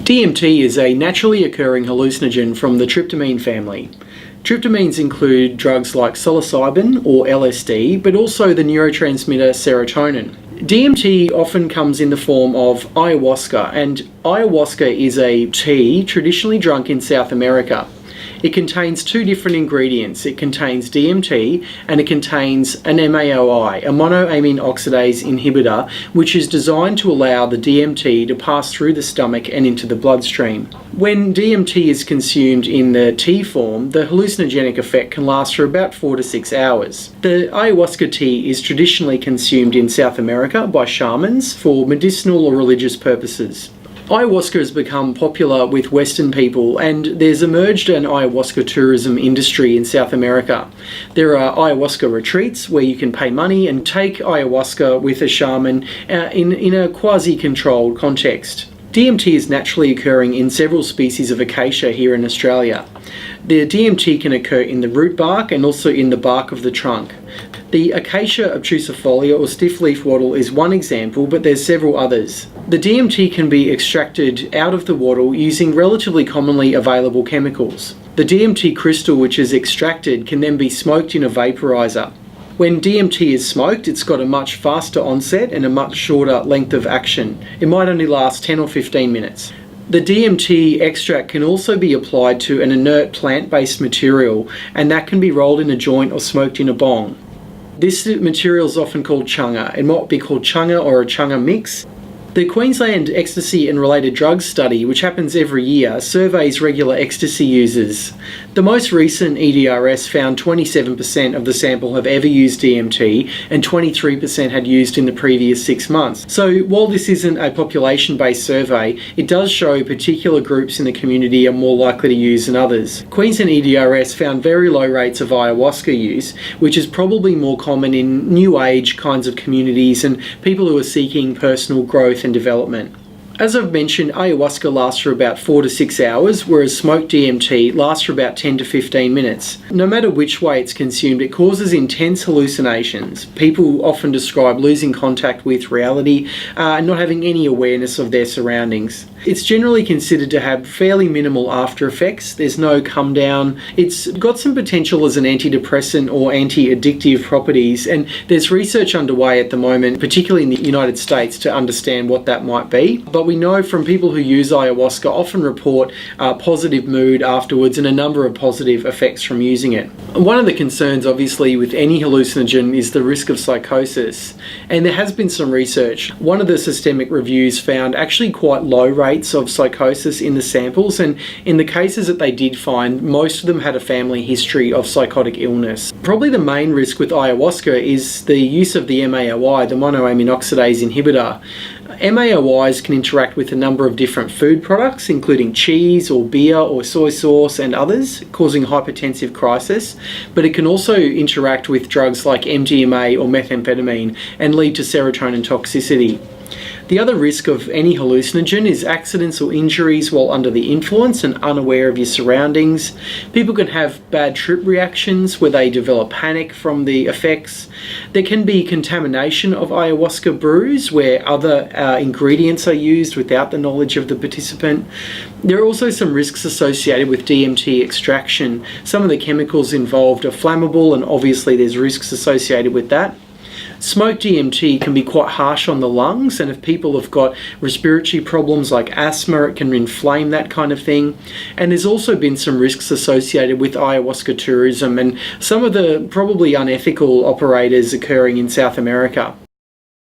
DMT is a naturally occurring hallucinogen from the tryptamine family. Tryptamines include drugs like psilocybin or LSD, but also the neurotransmitter serotonin. DMT often comes in the form of ayahuasca, and ayahuasca is a tea traditionally drunk in South America. It contains two different ingredients. It contains DMT and it contains an MAOI, a monoamine oxidase inhibitor, which is designed to allow the DMT to pass through the stomach and into the bloodstream. When DMT is consumed in the tea form, the hallucinogenic effect can last for about 4 to 6 hours. The ayahuasca tea is traditionally consumed in South America by shamans for medicinal or religious purposes. Ayahuasca has become popular with Western people, and there's emerged an ayahuasca tourism industry in South America. There are ayahuasca retreats where you can pay money and take ayahuasca with a shaman in a quasi-controlled context. DMT is naturally occurring in several species of acacia here in Australia. The DMT can occur in the root bark and also in the bark of the trunk. The Acacia obtusifolia or stiffleaf wattle is one example, but there's several others. The DMT can be extracted out of the wattle using relatively commonly available chemicals. The DMT crystal which is extracted can then be smoked in a vaporizer. When DMT is smoked, it's got a much faster onset and a much shorter length of action. It might only last 10 or 15 minutes. The DMT extract can also be applied to an inert plant-based material, and that can be rolled in a joint or smoked in a bong. This material is often called chunga. It might be called chunga or a chunga mix. The Queensland Ecstasy and Related Drugs study, which happens every year, surveys regular ecstasy users. The most recent EDRS found 27% of the sample have ever used DMT and 23% had used in the previous 6 months. So while this isn't a population-based survey, it does show particular groups in the community are more likely to use than others. Queensland EDRS found very low rates of ayahuasca use, which is probably more common in new age kinds of communities and people who are seeking personal growth and development. As I've mentioned, ayahuasca lasts for about 4 to 6 hours, whereas smoked DMT lasts for about 10 to 15 minutes. No matter which way it's consumed, it causes intense hallucinations. People often describe losing contact with reality and not having any awareness of their surroundings. It's generally considered to have fairly minimal after effects. There's no come down. It's got some potential as an antidepressant or anti-addictive properties, and there's research underway at the moment, particularly in the United States, to understand what that might be. But we know from people who use ayahuasca often report positive mood afterwards and a number of positive effects from using it. One of the concerns obviously with any hallucinogen is the risk of psychosis, and there has been some research. One of the systemic reviews found actually quite low rates of psychosis in the samples, and in the cases that they did find, most of them had a family history of psychotic illness. Probably the main risk with ayahuasca is the use of the MAOI, the monoamine oxidase inhibitor. MAOIs can interact with a number of different food products, including cheese or beer or soy sauce and others, causing hypertensive crisis, but it can also interact with drugs like MDMA or methamphetamine and lead to serotonin toxicity. The other risk of any hallucinogen is accidents or injuries while under the influence and unaware of your surroundings. People can have bad trip reactions where they develop panic from the effects. There can be contamination of ayahuasca brews where other ingredients are used without the knowledge of the participant. There are also some risks associated with DMT extraction. Some of the chemicals involved are flammable, and obviously there's risks associated with that. Smoked DMT can be quite harsh on the lungs, and if people have got respiratory problems like asthma, it can inflame that kind of thing. And there's also been some risks associated with ayahuasca tourism and some of the probably unethical operators occurring in South America.